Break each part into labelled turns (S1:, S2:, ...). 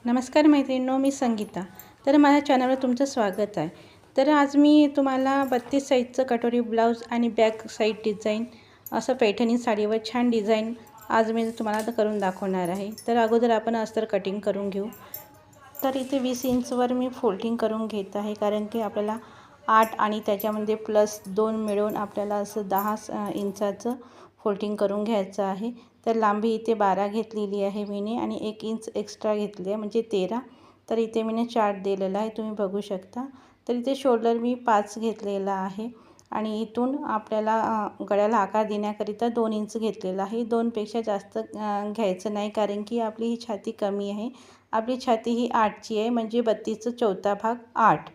S1: नमस्कार मैत्रिणींनो, मी संगीता. तर माझ्या चॅनलवर तुमचं स्वागत आहे. तर आज मी तुम्हाला 32 साईजचं कटोरी ब्लाऊज आणि बॅक साईड डिझाईन असं पैठणी साडीवर छान डिझाईन आज मी तुम्हाला करून दाखवणार आहे. तर अगोदर आपण अस्तर कटिंग करून घेऊ. तर इथे 20 इंचवर मी फोल्डिंग करून घेत आहे, कारण की आपल्याला 8 आणि त्याच्यामध्ये +2 मिळून आपल्याला असं 10 इंचाचं फोल्डिंग करून घ्यायचं आहे. तर लांबी इथे 12 घेतलेली आहे मीने आणि 1 इंच एक्स्ट्रा घेतली आहे, म्हणजे 13. तर इथे मीने चार्ट दिलेला आहे, तुम्ही बघू शकता. तर इथे शोल्डर मी 5 घेतलेला आहे आणि इथून आपल्याला गळ्याला आकार देण्याकरिता 2 इंच घेतलेला आहे. 2पेक्षा जास्त घ्यायचं नाही, कारण की आपली ही छाती कमी आहे. आपली छाती ही 8ची आहे, म्हणजे 32चा चौथा भाग 8.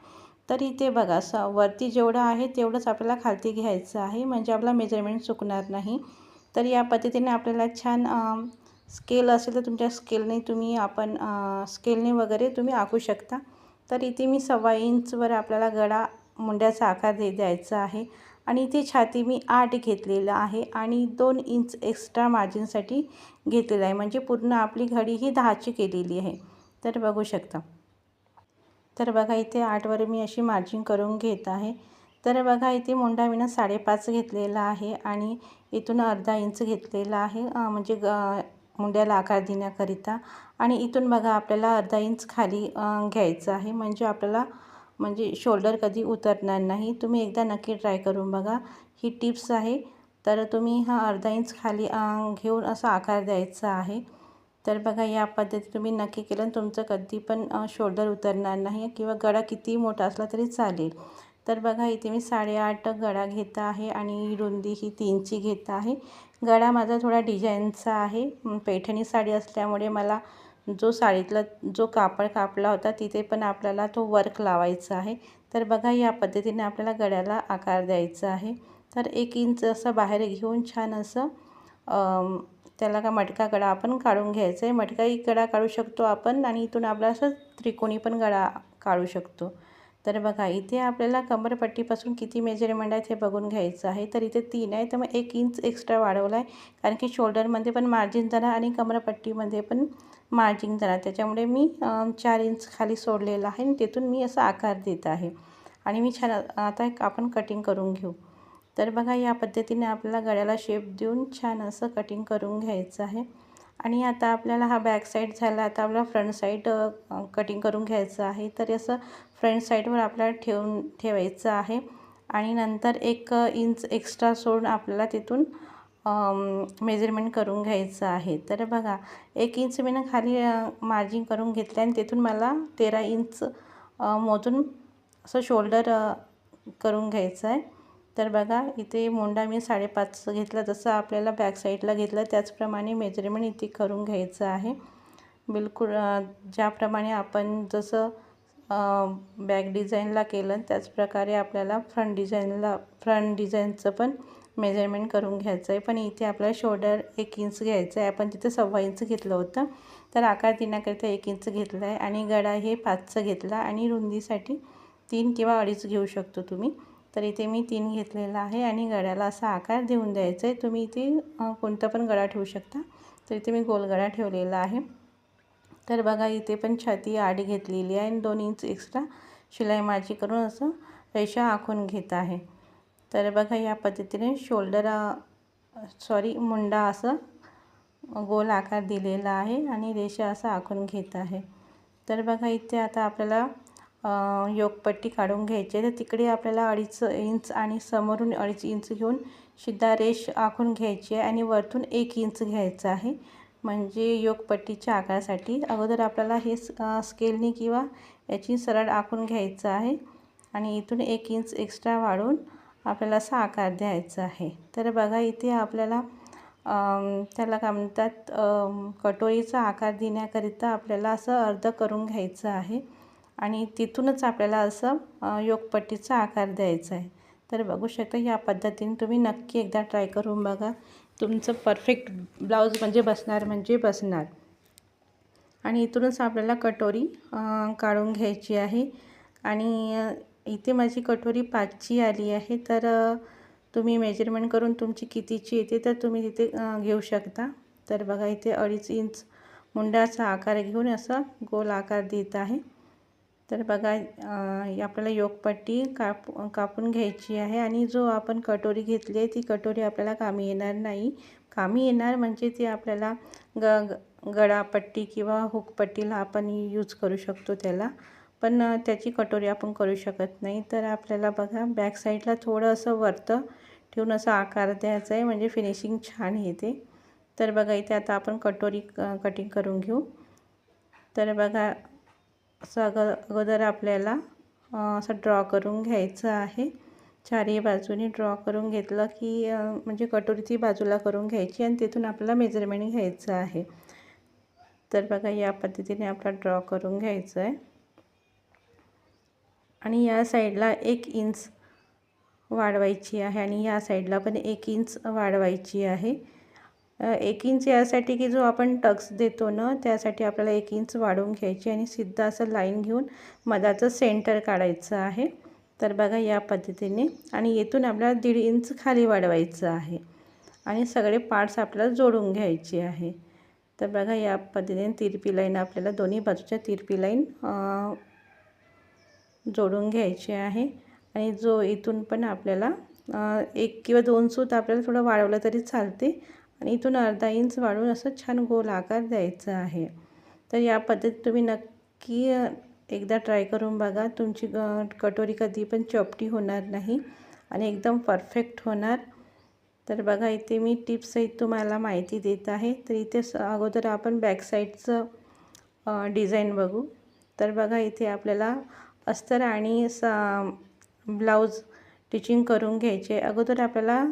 S1: तर इथे बघा, वरती जेवढं आहे तेवढंच आपल्याला खालती घ्यायचं आहे, म्हणजे आपला मेजरमेंट चुकणार नाही. तर या पद्धतीने आपल्याला छान स्केल असेल तर तुमच्या स्केलने स्केलने वगैरे तुम्ही आखू शकता. तर इथे मी 1.25 इंचवर आपल्याला गळा मुंड्याचा आकार द्यायचा आहे आणि इथे छाती मी 8 घेतलेलं आहे आणि 2 इंच एक्स्ट्रा मार्जिनसाठी घेतलेलं आहे, म्हणजे पूर्ण आपली घडी ही 10ची केलेली आहे. तर बघू शकता. तर बघा, इथे 8वर मी अशी मार्जिन करून घेत आहे. तर बघा, इथे मुंडा मी 5.5 घेतलेला आहे आणि इथून अर्धा इंच घेतलेला आहे, म्हणजे मुंड्याला आकार देण्याकरिता. आणि इथून बघा आपल्याला अर्धा इंच खाली घ्यायचं आहे, म्हणजे शोल्डर कधी उतरणार नाही. तुम्ही एकदा नक्की ट्राय करून बघा, ही टिप्स आहे. तर तुम्ही हा अर्धा इंच खाली घेऊन असा आकार द्यायचा आहे. तर बघा, या पद्धती तुम्ही नक्की केलं तुमचं कधी पण शोल्डर उतरणार नाही किंवा गळा किती मोठा असला तरी चालेल. तर बघा, इथे मी 8.5 गळा घेत आहे आणि रुंदी ही 3ची घेत आहे. गळा माझा थोडा डिझाईनचा आहे. पैठणी साडी असल्यामुळे मला साडीतला जो कापड कापला होता तिथे पण आपल्याला तो वर्क लावायचा आहे. तर बघा, या पद्धतीने आपल्याला गळ्याला आकार द्यायचा आहे. तर 1 इंच असं बाहेर घेऊन छान असं त्याला मटका गळा आपण काढून घ्यायचा आहे. मटकाही गळा काढू शकतो आपण आणि इथून आपला असं त्रिकोणी पण गळा काढू शकतो. तर बघा, इथे आपल्याला कमरपट्टीपासून किती मेजरमेंट आहेत हे बघून घ्यायचं आहे. तर इथे 3 आहे, तर मग 1 इंच एक्स्ट्रा वाढवला आहे, कारण की शोल्डरमध्ये पण मार्जिन धरा आणि कमरपट्टीमध्ये पण मार्जिन धरा. त्याच्यामुळे मी 4 इंच खाली सोडलेलं आहे आणि तिथून मी असा आकार देत आहे आणि मी छान आता आपण कटिंग करून घेऊ. तर बघा, या पद्धतीने आपल्याला गळ्याला शेप देऊन छान असं कटिंग करून घ्यायचं आहे. आणि आता आपल्याला हा बॅक साईड झाला, आता आपल्याला फ्रंट साईड कटिंग करून घ्यायचं आहे. तर असं फ्रंट साईडवर आपल्याला ठेवायचं आहे आणि नंतर 1 इंच एक्स्ट्रा सोडून आपल्याला तिथून मेजरमेंट करून घ्यायचं आहे. तर बघा, 1 इंच मी खाली मार्जिन करून घेतलं आणि तिथून मला 13 इंच मोजून असं शोल्डर करून घ्यायचं आहे. तर बघा, इथे मुंडा मी 5.5 घेतला, जसं आपल्याला बॅक साईडला घेतलं त्याचप्रमाणे मेजरमेंट इथे करून घ्यायचं आहे. बिलकुल ज्याप्रमाणे आपण जसं बॅक डिझाईनला केलं त्याचप्रकारे आपल्याला फ्रंट डिझाईनचं पण मेजरमेंट करून घ्यायचं आहे. पण इथे आपल्याला शोल्डर 1 इंच घ्यायचं आहे, आपण तिथे 1.25 इंच घेतलं होतं. तर आकार देण्याकरिता 1 इंच घेतला आहे आणि गळा हे 5चा घेतला आणि रुंदीसाठी 3 किंवा 2.5 घेऊ शकतो तुम्ही. तर इथे मी 3 घेतलेला आहे आणि गळ्याला असा आकार देऊन द्यायचा आहे. तुम्ही इथे कोणता पण गळा ठेवू शकता. तर इथे मी गोल गळा ठेवलेला आहे. तर बघा, इथे पण छाती 8 घेतलेली आहे आणि 2 इंच एक्स्ट्रा शिलाई मार्जिन करून असं रेषा आखून घेत आहे. तर बघा, या पद्धतीने मुंडा असं गोल आकार दिलेला आहे आणि रेषा असं आखून घेत आहे. तर बघा, इथे आता आपल्याला योकपट्टी काढून घ्यायची आहे. तर तिकडे आपल्याला 2.5 इंच आणि समोरून 2.5 इंच घेऊन सिधा रेष आखून घ्यायची आहे आणि वरतून 1 इंच घ्यायचं आहे, म्हणजे योकपट्टीच्या आकारासाठी. अगोदर आपल्याला हे स्केलनी किंवा याची सरळ आखून घ्यायचं आहे आणि इथून 1 इंच एक्स्ट्रा वाढवून आपल्याला असा आकार द्यायचा आहे. तर बघा, इथे आपल्याला त्याला काय म्हणतात, कटोरीचा आकार देण्याकरिता आपल्याला असं अर्ध करून घ्यायचं आहे आणि तिथूनच आपल्याला असं योकपट्टीचा आकार द्यायचा आहे. तर बघू शकता, या पद्धतीने तुम्ही नक्की एकदा ट्राय करून बघा. तुमचं परफेक्ट ब्लाऊज म्हणजे बसणार. आणि इथूनच आपल्याला कटोरी काढून घ्यायची आहे आणि इथे माझी कटोरी 5ची आली आहे. तर तुम्ही मेजरमेंट करून तुमची कितीची येते तर तुम्ही तिथे घेऊ शकता. तर बघा, इथे 2.5 इंच मुंडाचा आकार घेऊन असा गोल आकार देत आहे। तर बघा आपल्याला योकपट्टी कापून घ्यायची आहे आणि जो आपण कटोरी घेतली आहे ती कटोरी आपल्याला कामी येणार नाही। कामी येणार म्हणजे ती आपल्याला गळापट्टी किंवा हुकपट्टीला आपण यूज करू शकतो त्याला, पण त्याची कटोरी आपण करू शकत नाही। तर आपल्याला बघा बॅक साईडला थोडं असं वरतं ठेवून असा आकार द्यायचा आहे, म्हणजे फिनिशिंग छान येते। तर बघा इथे आता आपण कटोरी कटिंग करून घेऊ। तर बघा असं अगोदर आपल्याला असं ड्रॉ करून घ्यायचं आहे। चारही बाजूनी ड्रॉ करून घेतलं की म्हणजे कटोरी ती बाजूला करून घ्यायची आणि तिथून आपल्याला मेजरमेंट घ्यायचं आहे। तर बघा या पद्धतीने आपल्याला ड्रॉ करून घ्यायचं आहे आणि या साईडला 1 इंच वाढवायची आहे आणि या साईडला पण 1 इंच वाढवायची आहे। 1 इंच यासाठी की जो आपण टक्स देतो ना त्यासाठी आपल्याला 1 इंच वाढवून घ्यायची आणि सिद्धा असं लाईन घेऊन मधाचं सेंटर काढायचं आहे। तर बघा या पद्धतीने आणि येथून आपल्याला 1.5 इंच खाली वाढवायचं आहे आणि सगळे पार्ट्स आपल्याला जोडून घ्यायचे आहे। तर बघा या पद्धतीने तिरपी लाईन आपल्याला दोन्ही बाजूच्या तिरपी लाईन जोडून घ्यायची आहे आणि जो इथून पण आपल्याला 1 किंवा 2 सूत आपल्याला थोडं वाढवलं तरी चालते आणि इथून अर्धा इंच वाढवून असं छान गोल आकार द्यायचा आहे। तर या पद्धतीत तुम्ही नक्की एकदा ट्राय करून बघा, तुमची कटोरी कधी पण चपटी होणार नाही आणि एकदम परफेक्ट होणार। तर बघा इथे मी टिप्ससहित तुम्हाला माहिती देत आहे। तर इथे अगोदर आपण बॅक साईडचं डिझाईन बघू। तर बघा इथे आपल्याला अस्तर आणि ब्लाऊज स्टिचिंग करून घ्यायचे। अगोदर आपल्याला